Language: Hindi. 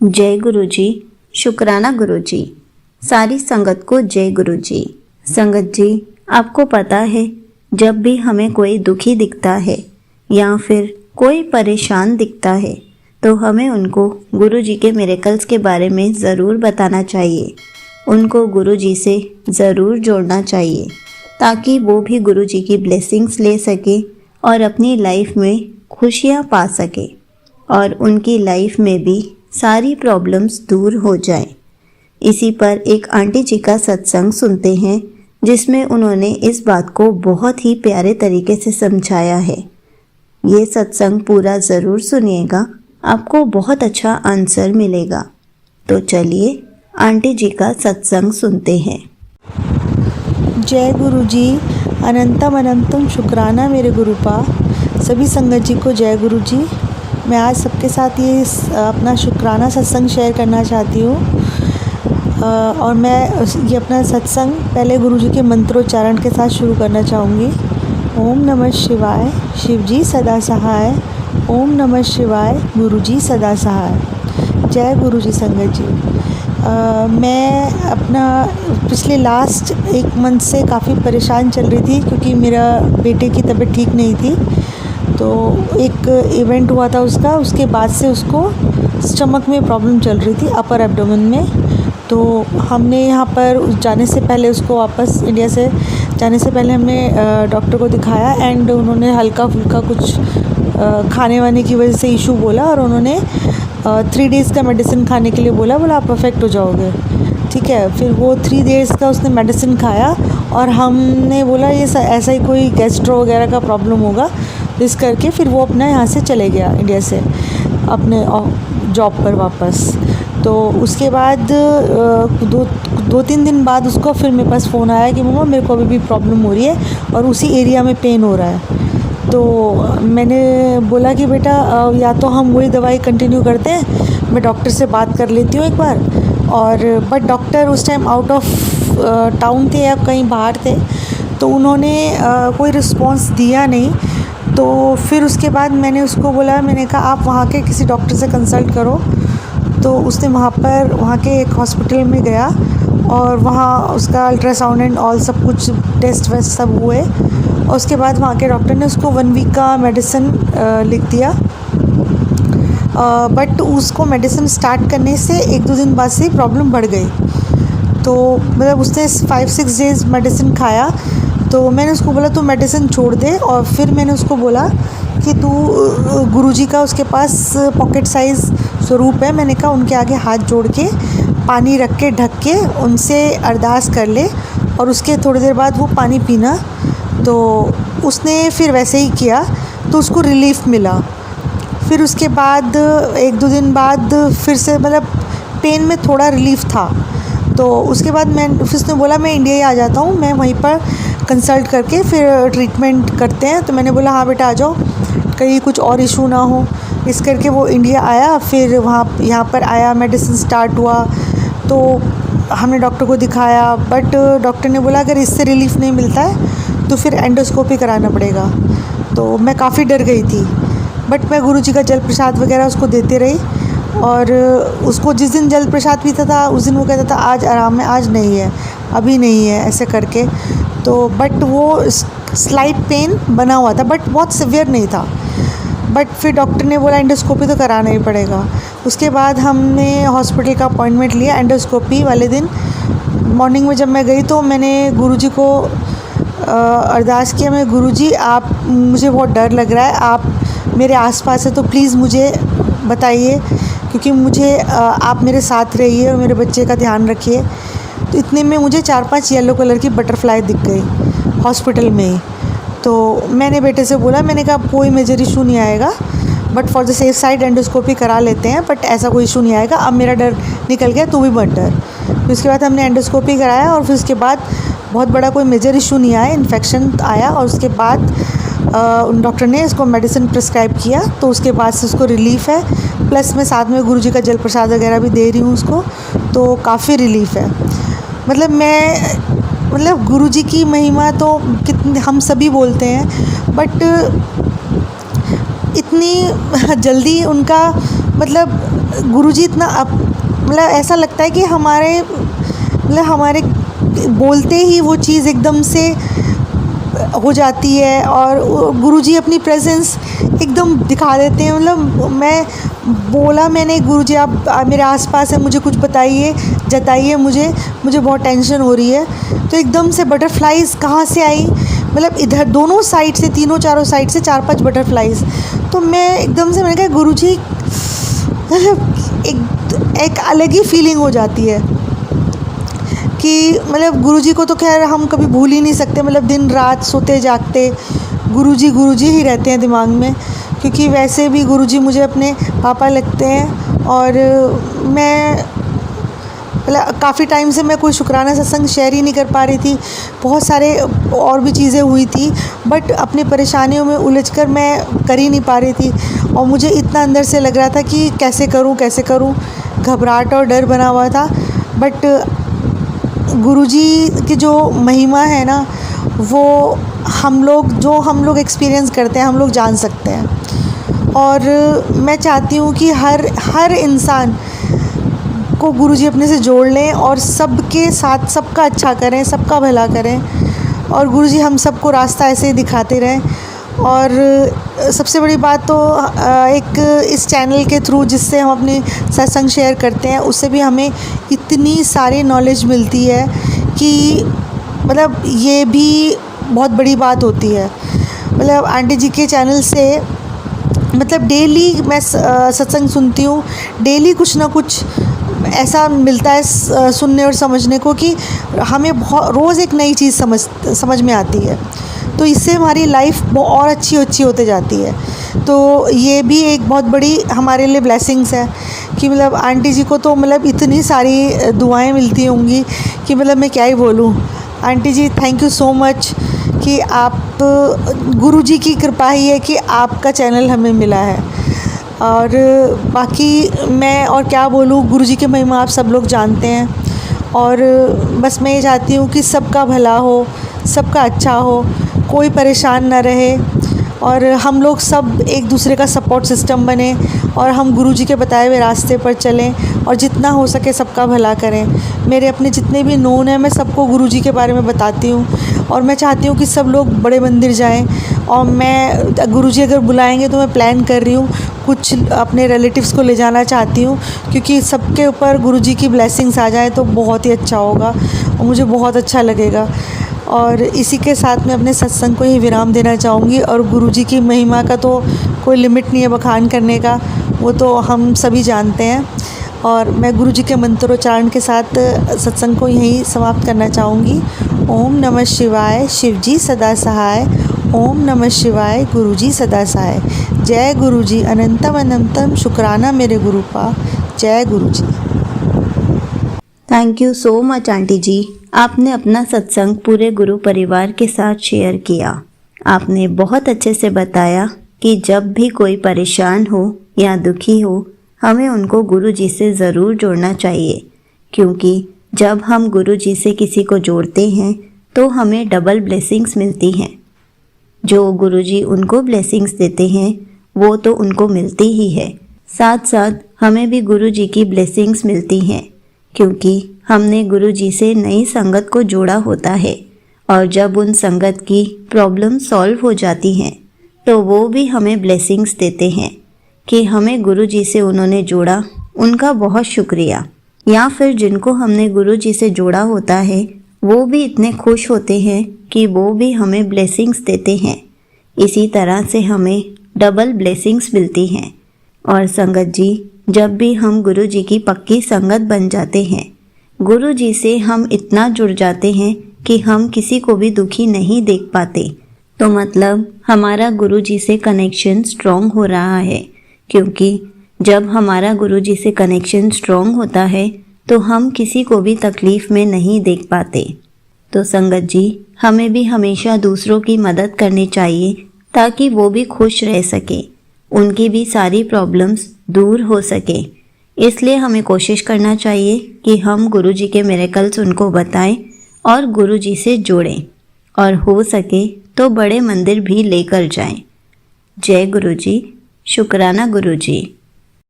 जय गुरु जी। शुक्राना गुरु जी। सारी संगत को जय गुरु जी। संगत जी, आपको पता है, जब भी हमें कोई दुखी दिखता है या फिर कोई परेशान दिखता है तो हमें उनको गुरु जी के मिरेकल्स के बारे में ज़रूर बताना चाहिए। उनको गुरु जी से ज़रूर जोड़ना चाहिए ताकि वो भी गुरु जी की ब्लेसिंग्स ले सके और अपनी लाइफ में खुशियाँ पा सके और उनकी लाइफ में भी सारी प्रॉब्लम्स दूर हो जाएं। इसी पर एक आंटी जी का सत्संग सुनते हैं जिसमें उन्होंने इस बात को बहुत ही प्यारे तरीके से समझाया है। ये सत्संग पूरा ज़रूर सुनिएगा, आपको बहुत अच्छा आंसर मिलेगा। तो चलिए आंटी जी का सत्संग सुनते हैं। जय गुरु जी। अनंतम अनंतम शुक्राना मेरे गुरुपा। सभी संगत जी को जय गुरु जी। मैं आज सबके साथ ये अपना शुक्राना सत्संग शेयर करना चाहती हूँ और मैं ये अपना सत्संग पहले गुरु जी के मंत्रोच्चारण के साथ शुरू करना चाहूँगी। ओम नमः शिवाय, शिव जी सदा सहाय। ओम नमः शिवाय, गुरु जी सदा सहाय। जय गुरु जी संगत जी। मैं अपना पिछले लास्ट 1 मंथ से काफ़ी परेशान चल रही थी क्योंकि मेरा बेटे की तबीयत ठीक नहीं थी। तो एक इवेंट हुआ था उसके बाद से उसको स्टमक में प्रॉब्लम चल रही थी, अपर एब्डोमेन में। तो हमने यहाँ पर जाने से पहले उसको वापस इंडिया से जाने से पहले हमने डॉक्टर को दिखाया एंड उन्होंने हल्का फुल्का कुछ खाने वाने की वजह से इशू बोला और उन्होंने 3 डेज़ का मेडिसिन खाने के लिए बोला आप परफेक्ट हो जाओगे। ठीक है, फिर वो 3 डेज़ का उसने मेडिसिन खाया और हमने बोला ये ऐसा ही कोई गैस्ट्रो वगैरह का प्रॉब्लम होगा, इस करके फिर वो अपना यहाँ से चले गया इंडिया से अपने जॉब पर वापस। तो उसके बाद 2-3 दिन बाद उसको फिर मेरे पास फ़ोन आया कि मम्मा मेरे को अभी भी प्रॉब्लम हो रही है और उसी एरिया में पेन हो रहा है। तो मैंने बोला कि बेटा या तो हम वही दवाई कंटिन्यू करते हैं, मैं डॉक्टर से बात कर लेती हूँ एक बार। और बट डॉक्टर उस टाइम आउट ऑफ टाउन थे या कहीं बाहर थे, तो उन्होंने कोई रिस्पॉन्स दिया नहीं। तो फिर उसके बाद मैंने उसको बोला, मैंने कहा आप वहाँ के किसी डॉक्टर से कंसल्ट करो। तो उसने वहाँ के एक हॉस्पिटल में गया और वहाँ उसका अल्ट्रासाउंड एंड ऑल सब कुछ टेस्ट वेस्ट सब हुए और उसके बाद वहाँ के डॉक्टर ने उसको 1 वीक का मेडिसिन लिख दिया। बट उसको मेडिसिन स्टार्ट करने से 1-2 दिन बाद से प्रॉब्लम बढ़ गई। तो मतलब उसने 5-6 डेज़ मेडिसिन खाया। तो मैंने उसको बोला तू मेडिसिन छोड़ दे और फिर मैंने उसको बोला कि तू गुरुजी का उसके पास पॉकेट साइज़ स्वरूप है, मैंने कहा उनके आगे हाथ जोड़ के पानी रख के ढक के उनसे अरदास कर ले और उसके थोड़ी देर बाद वो पानी पीना। तो उसने फिर वैसे ही किया तो उसको रिलीफ़ मिला। फिर उसके बाद 1-2 दिन बाद फिर से मतलब पेन में थोड़ा रिलीफ़ था। तो उसके बाद फिर उसने बोला मैं इंडिया ही आ जाता हूँ, मैं वहीं पर कंसल्ट करके फिर ट्रीटमेंट करते हैं। तो मैंने बोला हाँ बेटा आ जाओ, कहीं कुछ और इशू ना हो। इस करके वो इंडिया आया, फिर यहाँ पर आया, मेडिसिन स्टार्ट हुआ। तो हमने डॉक्टर को दिखाया बट डॉक्टर ने बोला अगर इससे रिलीफ़ नहीं मिलता है तो फिर एंडोस्कोपी कराना पड़ेगा। तो मैं काफ़ी डर गई थी बट मैं गुरुजी का जल प्रसाद वगैरह उसको देते रही और उसको जिस दिन जल प्रसाद पीता था उस दिन वो कहता था आज आराम है, आज नहीं है, अभी नहीं है, ऐसे करके। तो बट वो स्लाइट पेन बना हुआ था बट बहुत सीवियर नहीं था। बट फिर डॉक्टर ने बोला एंडोस्कोपी तो कराना ही पड़ेगा। उसके बाद हमने हॉस्पिटल का अपॉइंटमेंट लिया। एंडोस्कोपी वाले दिन मॉर्निंग में जब मैं गई तो मैंने गुरुजी को अरदास किया, मैं गुरुजी आप, मुझे बहुत डर लग रहा है, आप मेरे आसपास है तो प्लीज़ मुझे बताइए क्योंकि मुझे आप मेरे साथ रहिए और मेरे बच्चे का ध्यान रखिए। तो इतने में मुझे 4-5 येलो कलर की बटरफ्लाई दिख गई हॉस्पिटल में ही। तो मैंने बेटे से बोला, मैंने कहा कोई मेजर इशू नहीं आएगा but for the safe side endoscopy करा लेते हैं, बट ऐसा कोई इशू नहीं आएगा, अब मेरा डर निकल गया, तू भी मत डर। फिर उसके बाद हमने एंडोस्कोपी कराया और फिर उसके बाद बहुत बड़ा कोई मेजर इशू नहीं आया, इन्फेक्शन आया और उसके बाद उन डॉक्टर ने इसको मेडिसिन प्रिस्क्राइब किया। तो उसके बाद से उसको रिलीफ़ है, प्लस मैं साथ में गुरुजी का जल प्रसाद वगैरह भी दे रही हूँ उसको, तो काफ़ी रिलीफ़ है। मतलब गुरुजी की महिमा तो कितनी हम सभी बोलते हैं बट इतनी जल्दी उनका मतलब गुरुजी इतना मतलब ऐसा लगता है कि हमारे बोलते ही वो चीज़ एकदम से हो जाती है और गुरुजी अपनी प्रेजेंस एकदम दिखा देते हैं। मतलब मैंने गुरुजी आप मेरे आसपास हैं, मुझे कुछ बताइए, जताइए, मुझे बहुत टेंशन हो रही है। तो एकदम से बटरफ्लाइज़ कहाँ से आई, मतलब इधर दोनों साइड से, तीनों चारों साइड से 4-5 बटरफ्लाइज़। तो मैं एकदम से मैंने कहा गुरुजी, एक अलग ही फीलिंग हो जाती है कि मतलब गुरुजी को तो खैर हम कभी भूल ही नहीं सकते। मतलब दिन रात सोते जागते गुरुजी ही रहते हैं दिमाग में, क्योंकि वैसे भी गुरुजी मुझे अपने पापा लगते हैं। और मैं मतलब काफ़ी टाइम से मैं कोई शुक्राना सत्संग शेयर ही नहीं कर पा रही थी। बहुत सारे और भी चीज़ें हुई थी, बट अपनी परेशानियों में उलझकर मैं कर ही नहीं पा रही थी। और मुझे इतना अंदर से लग रहा था कि कैसे करूं, घबराहट और डर बना हुआ था। बट गुरुजी की जो महिमा है ना, वो हम लोग एक्सपीरियंस करते हैं, हम लोग जान सकते हैं। और मैं चाहती हूँ कि हर इंसान को गुरुजी अपने से जोड़ लें और सबके साथ सबका अच्छा करें, सबका भला करें। और गुरुजी हम सबको रास्ता ऐसे ही दिखाते रहें। और सबसे बड़ी बात तो एक इस चैनल के थ्रू जिससे हम अपने सत्संग शेयर करते हैं, उससे भी हमें इतनी सारी नॉलेज मिलती है कि मतलब ये भी बहुत बड़ी बात होती है। मतलब आंटी जी के चैनल से मतलब डेली मैं सत्संग सुनती हूँ, डेली कुछ ना कुछ ऐसा मिलता है सुनने और समझने को कि हमें रोज़ एक नई चीज़ समझ में आती है। तो इससे हमारी लाइफ और अच्छी होते जाती है। तो ये भी एक बहुत बड़ी हमारे लिए ब्लेसिंग्स है कि मतलब आंटी जी को तो मतलब इतनी सारी दुआएं मिलती होंगी कि मतलब मैं क्या ही बोलूँ। Aunty ji thank you so much कि आप गुरुजी की कृपा ही है कि आपका चैनल हमें मिला है। और बाकी मैं और क्या बोलूँ, गुरुजी की महिमा आप सब लोग जानते हैं। और बस मैं ये चाहती हूँ कि सबका भला हो, सबका अच्छा हो, कोई परेशान ना रहे और हम लोग सब एक दूसरे का सपोर्ट सिस्टम बने और हम गुरुजी के बताए हुए रास्ते पर चलें और जितना हो सके सबका भला करें। मेरे अपने जितने भी नोन हैं, मैं सबको गुरुजी के बारे में बताती हूँ और मैं चाहती हूँ कि सब लोग बड़े मंदिर जाएं। और मैं गुरुजी अगर बुलाएंगे तो मैं प्लान कर रही हूँ, कुछ अपने रिलेटिव्स को ले जाना चाहती हूँ, क्योंकि सबके ऊपर गुरुजी की ब्लेसिंग्स आ जाए तो बहुत ही अच्छा होगा और मुझे बहुत अच्छा लगेगा। और इसी के साथ मैं अपने सत्संग को ही विराम देना चाहूँगी। और गुरुजी की महिमा का तो कोई लिमिट नहीं है बखान करने का, वो तो हम सभी जानते हैं। और मैं गुरुजी के मंत्रोच्चारण के साथ सत्संग को यहीं समाप्त करना चाहूँगी। ओम नमः शिवाय, शिवजी सदा सहाय। ओम नमः शिवाय, गुरुजी सदा सहाय। जय गुरुजी, अनंतम अनंतम शुक्राना मेरे गुरु का। जय गुरुजी। Thank you so much aunty ji, आपने अपना सत्संग पूरे गुरु परिवार के साथ शेयर किया। आपने बहुत अच्छे से बताया कि जब भी कोई परेशान हो या दुखी हो, हमें उनको गुरु जी से ज़रूर जोड़ना चाहिए, क्योंकि जब हम गुरु जी से किसी को जोड़ते हैं तो हमें डबल ब्लेसिंग्स मिलती हैं। जो गुरु जी उनको ब्लेसिंग्स देते हैं वो तो उनको मिलती ही है, साथ साथ हमें भी गुरु जी की ब्लेसिंग्स मिलती हैं, क्योंकि हमने गुरु जी से नई संगत को जोड़ा होता है। और जब उन संगत की प्रॉब्लम सॉल्व हो जाती हैं तो वो भी हमें ब्लेसिंग्स देते हैं कि हमें गुरु जी से उन्होंने जोड़ा, उनका बहुत शुक्रिया। या फिर जिनको हमने गुरु जी से जोड़ा होता है वो भी इतने खुश होते हैं कि वो भी हमें ब्लेसिंग्स देते हैं। इसी तरह से हमें डबल ब्लेसिंग्स मिलती हैं। और संगत जी, जब भी हम गुरु जी की पक्की संगत बन जाते हैं, गुरु जी से हम इतना जुड़ जाते हैं कि हम किसी को भी दुखी नहीं देख पाते, तो मतलब हमारा गुरु जी से कनेक्शन स्ट्रॉन्ग हो रहा है। क्योंकि जब हमारा गुरु जी से कनेक्शन स्ट्रॉन्ग होता है तो हम किसी को भी तकलीफ़ में नहीं देख पाते। तो संगत जी, हमें भी हमेशा दूसरों की मदद करनी चाहिए ताकि वो भी खुश रह सके, उनकी भी सारी प्रॉब्लम्स दूर हो सके। इसलिए हमें कोशिश करना चाहिए कि हम गुरु जी के मिरेकल्स उनको बताएं और गुरु जी से जोड़ें, और हो सके तो बड़े मंदिर भी लेकर जाएं। जय गुरु जी, शुक्राना गुरु जी।